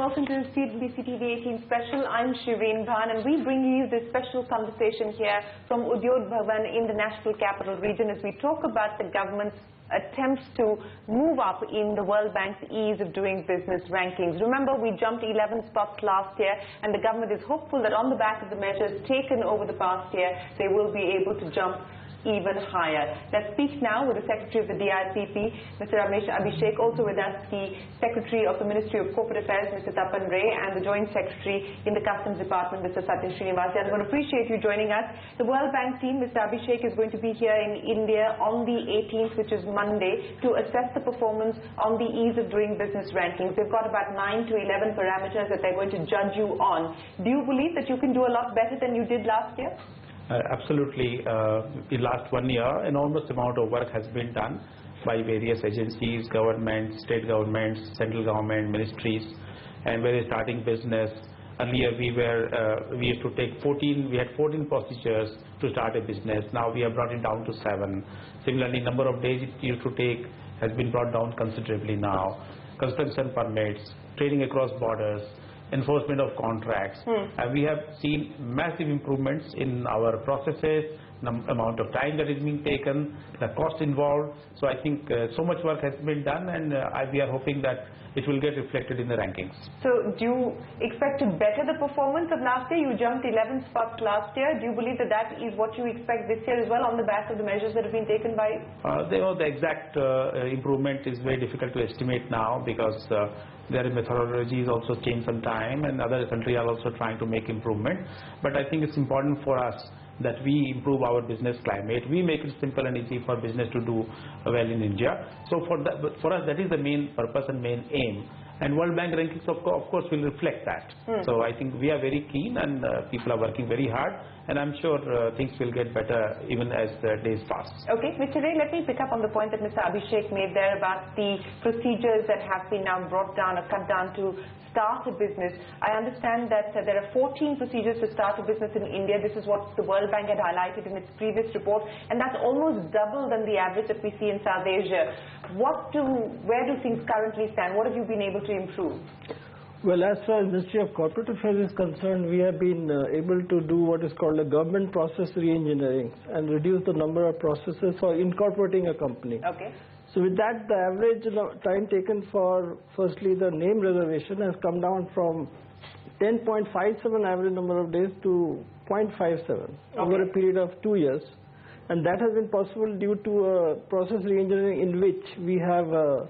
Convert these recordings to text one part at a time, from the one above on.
welcome to the CNBC TV 18 special. I'm Shereen and we bring you this special conversation here from Udyog Bhavan in the National Capital Region as we talk about the government's attempts to move up in the World Bank's ease of doing business rankings. Remember, we jumped 11 spots last year, and the government is hopeful that on the back of the measures taken over the past year, they will be able to jump even higher. Let's speak now with the Secretary of the DIPP, Mr. Abhishek, also with us, the Secretary of the Ministry of Corporate Affairs, Mr. Tapan Ray, and the Joint Secretary in the Customs Department, Mr. Satya Srinivas. I would appreciate you joining us. The World Bank team, Mr. Abhishek, is going to be here in India on the 18th, which is Monday, to assess the performance on the ease of doing business rankings. They've got about 9 to 11 parameters that they're going to judge you on. Do you believe that you can do a lot better than you did last year? Absolutely. In last 1 year, enormous amount of work has been done by various agencies, governments, state governments, central government, ministries, and where they're starting business. Earlier we used to take 14, we had 14 procedures to start a business. Now we have brought it down to 7. Similarly, number of days it used to take has been brought down considerably now. Construction permits, trading across borders, enforcement of contracts. We have seen massive improvements in our processes, amount of time that is being taken, the cost involved. So I think so much work has been done, and we are hoping that it will get reflected in the rankings. So do you expect to better the performance of last year? You jumped 11 spots last year. Do you believe that that is what you expect this year as well on the back of the measures that have been taken by? The exact improvement is very difficult to estimate now, because their methodologies also change some time, and other countries are also trying to make improvement. But I think it's important for us that we improve our business climate. We make it simple and easy for business to do well in India. So for us, that is the main purpose and main aim. And World Bank rankings, of course, will reflect that. So I think we are very keen, and people are working very hard, and I'm sure things will get better even as the days pass. Okay, Mr. Ray, let me pick up on the point that Mr. Abhishek made there about the procedures that have been now brought down or cut down to start a business. I understand that there are 14 procedures to start a business in India. This is what the World Bank had highlighted in its previous report, and that's almost double than the average that we see in South Asia. Where do things currently stand? What have you been able to improve? Well, as far as Ministry of Corporate Affairs is concerned, we have been able to do what is called a government process re-engineering and reduce the number of processes for incorporating a company. Okay. So with that, the average time taken for firstly the name reservation has come down from 10.57 average number of days to 0.57 over a period of 2 years. And that has been possible due to a process re-engineering in which we have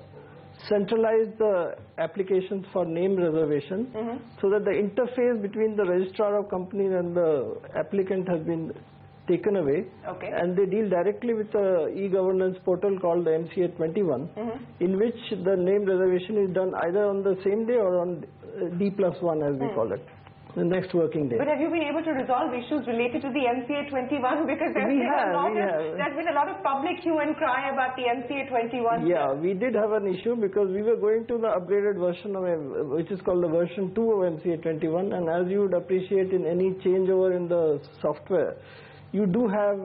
centralized the applications for name reservation, so that the interface between the registrar of companies and the applicant has been taken away, and they deal directly with the e-governance portal called the MCA 21, in which the name reservation is done either on the same day or on D+1 as we call it, the next working day. But have you been able to resolve issues related to the MCA 21? Because there's been a lot of public hue and cry about the MCA 21. Yeah, we did have an issue because we were going to the upgraded version of which is called the version 2 of MCA 21, and as you would appreciate in any changeover in the software, you do have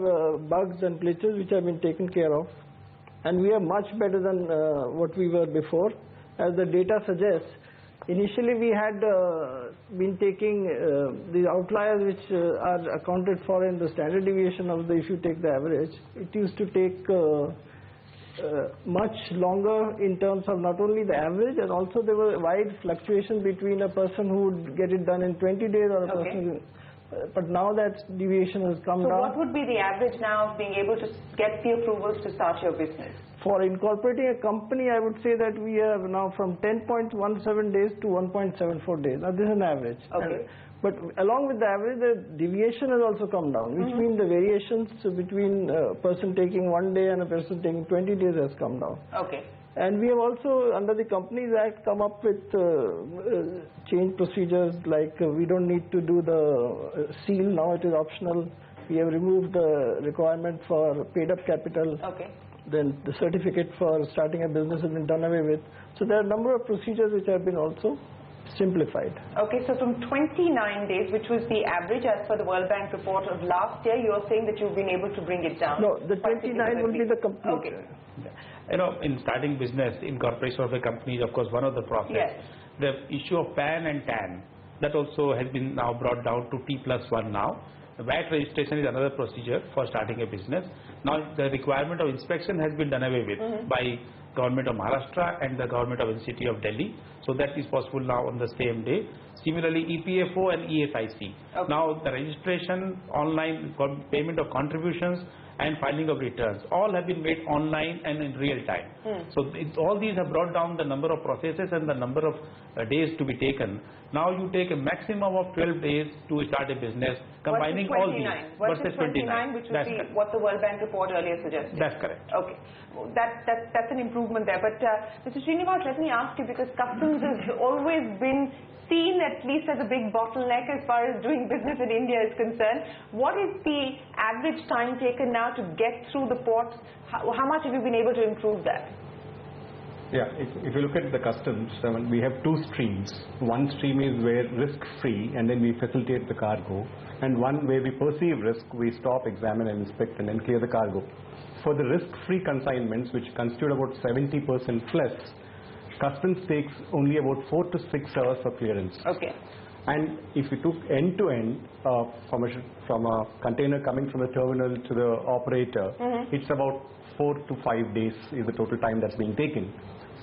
bugs and glitches which have been taken care of, and we are much better than what we were before. As the data suggests, initially we had been taking the outliers which are accounted for in the standard deviation of if you take the average. It used to take much longer in terms of not only the average, and also there were wide fluctuations between a person who would get it done in 20 days or a person. But now that deviation has come down. So what would be the average now of being able to get the approvals to start your business? For incorporating a company, I would say that we have now from 10.17 days to 1.74 days. Now this is an average. But along with the average, the deviation has also come down, which means the variations between a person taking 1 day and a person taking 20 days has come down. And we have also, under the Companies Act, come up with change procedures like we don't need to do the seal, now it is optional. We have removed the requirement for paid up capital. Then the certificate for starting a business has been done away with. So there are a number of procedures which have been also simplified. Okay, so from 29 days, which was the average as per the World Bank report of last year, you are saying that you've been able to bring it down? No, the 29 will be the complete. You know, in starting business, incorporation of a company is of course one of the process. the issue of PAN and TAN, that also has been now brought down to T+1 now. The VAT registration is another procedure for starting a business. Now the requirement of inspection has been done away with by Government of Maharashtra and the Government of NCT of Delhi. So that is possible now on the same day. Similarly, EPFO and ESIC. Okay. Now the registration, online payment of contributions and filing of returns, all have been made online and in real time. So all these have brought down the number of processes and the number of days to be taken. Now you take a maximum of 12 days to start a business, combining all these. Versus 29, which would be what the World Bank report earlier suggested. That's correct. Okay. Well, that's an improvement there. But Mr. Srinivas, let me ask you, because customs has always been seen at least as a big bottleneck as far as doing business in India is concerned. What is the average time taken now to get through the ports? How much have you been able to improve that? Yeah, if you look at the customs, we have two streams. One stream is where risk-free, and then we facilitate the cargo. And one where we perceive risk, we stop, examine and inspect and then clear the cargo. For the risk-free consignments, which constitute about 70% plus, customs takes only about 4 to 6 hours for clearance. Okay. And if you took end-to-end from a container coming from the terminal to the operator, it's about 4 to 5 days is the total time that's being taken.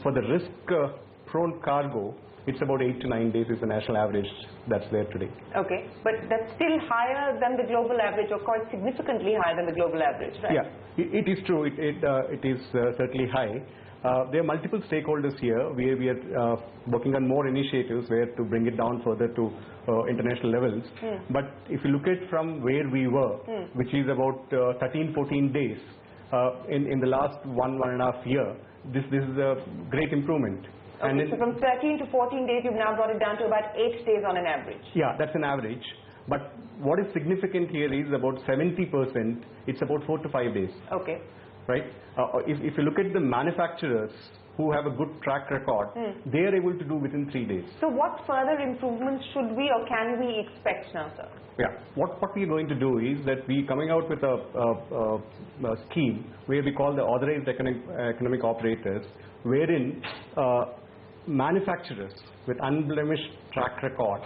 For the risk-prone cargo, it's about 8 to 9 days is the national average that's there today. Okay, but that's still higher than the global average, or quite significantly higher than the global average, right? Yeah, it is true. It is certainly high. There are multiple stakeholders here. We are working on more initiatives where to bring it down further to international levels. But if you look at from where we were, which is about 13-14 days in the last one and a half year, this is a great improvement. Okay, and so from 13 to 14 days, you've now brought it down to about 8 days on an average. Yeah, that's an average. But what is significant here is about 70%, it's about 4 to 5 days. Okay. Right? If you look at the manufacturers who have a good track record, they are able to do within 3 days. So what further improvements should we or can we expect now, sir? Yeah, what we're going to do is that we coming out with a scheme where we call the authorized economic operators, wherein manufacturers with unblemished track record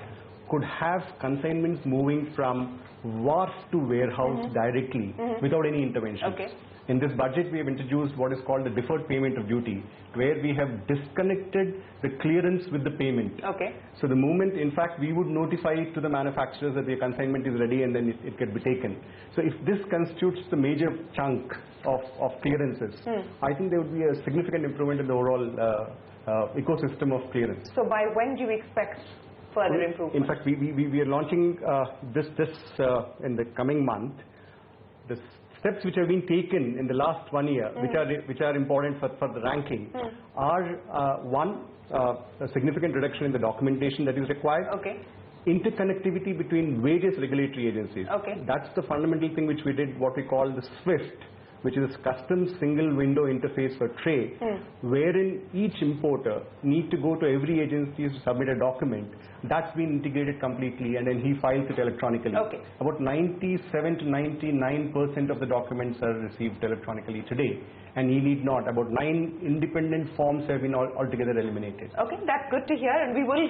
could have consignments moving from wharf to warehouse directly without any intervention. Okay. In this budget, we have introduced what is called the deferred payment of duty, where we have disconnected the clearance with the payment. Okay. So the moment, in fact, we would notify to the manufacturers that their consignment is ready and then it can be taken. So if this constitutes the major chunk of clearances, I think there would be a significant improvement in the overall ecosystem of clearance. So by when do you expect further improvement? In fact, we are launching this in the coming month. The steps which have been taken in the last 1 year, which are important for the ranking, are one, a significant reduction in the documentation that is required. Okay. Interconnectivity between various regulatory agencies. Okay. That's the fundamental thing which we did, what we call the SWIFT, which is Customs Single Window Interface for Trade, wherein each importer need to go to every agency to submit a document. That's been integrated completely, and then he files it electronically. Okay. About 97 to 99% of the documents are received electronically today, and he need not. About 9 independent forms have been altogether eliminated. Okay, that's good to hear, and we will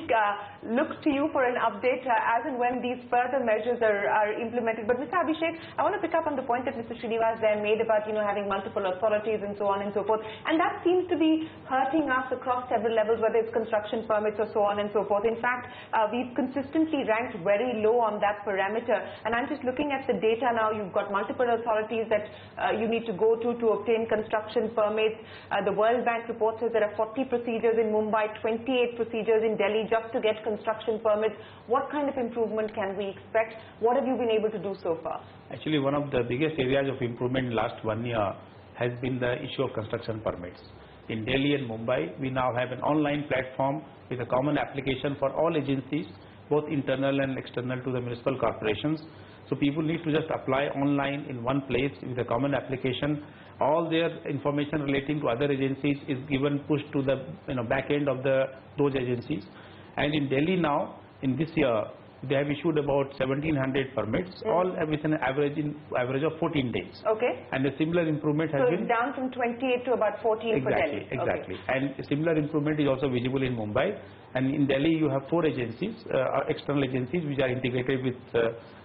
look to you for an update as and when these further measures are implemented. But Mr. Abhishek, I want to pick up on the point that Mr. Srinivas there made about having multiple authorities and so on and so forth, and that seems to be hurting us across several levels, whether it's construction permits or so on and so forth. In fact, we've consistently ranked very low on that parameter, and I'm just looking at the data now. You've got multiple authorities that you need to go to obtain construction permits. The World Bank report says there are 40 procedures in Mumbai, 28 procedures in Delhi just to get construction permits. What kind of improvement can we expect? What have you been able to do so far? Actually, one of the biggest areas of improvement in last 1 year has been the issue of construction permits. In Delhi and Mumbai, we now have an online platform with a common application for all agencies, both internal and external to the municipal corporations. So people need to just apply online in one place with a common application. All their information relating to other agencies is given pushed to the back end of those agencies. And in Delhi now, in this year, they have issued about 1,700 permits, all with an average of 14 days. Okay. And a similar improvement has So been it's down from 28 to about 14 for Delhi. Exactly. And a similar improvement is also visible in Mumbai. And in Delhi, you have 4 agencies, external agencies, which are integrated with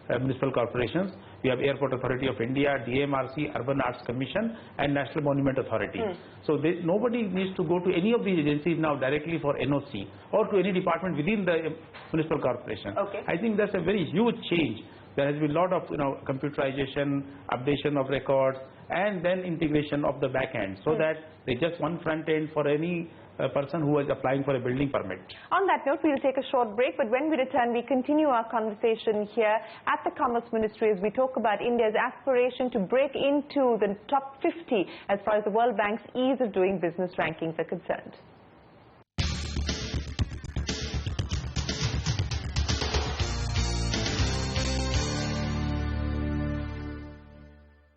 municipal corporations. We have Airport Authority of India, DMRC, Urban Arts Commission, and National Monument Authority. So nobody needs to go to any of these agencies now directly for NOC or to any department within the municipal corporation. Okay. I think that's a very huge change. There has been a lot of computerization, updation of records, and then integration of the back end, so that there's just one front end for any person who is applying for a building permit. On that note, we'll take a short break, but when we return, we continue our conversation here at the Commerce Ministry as we talk about India's aspiration to break into the top 50 as far as the World Bank's ease of doing business rankings are concerned.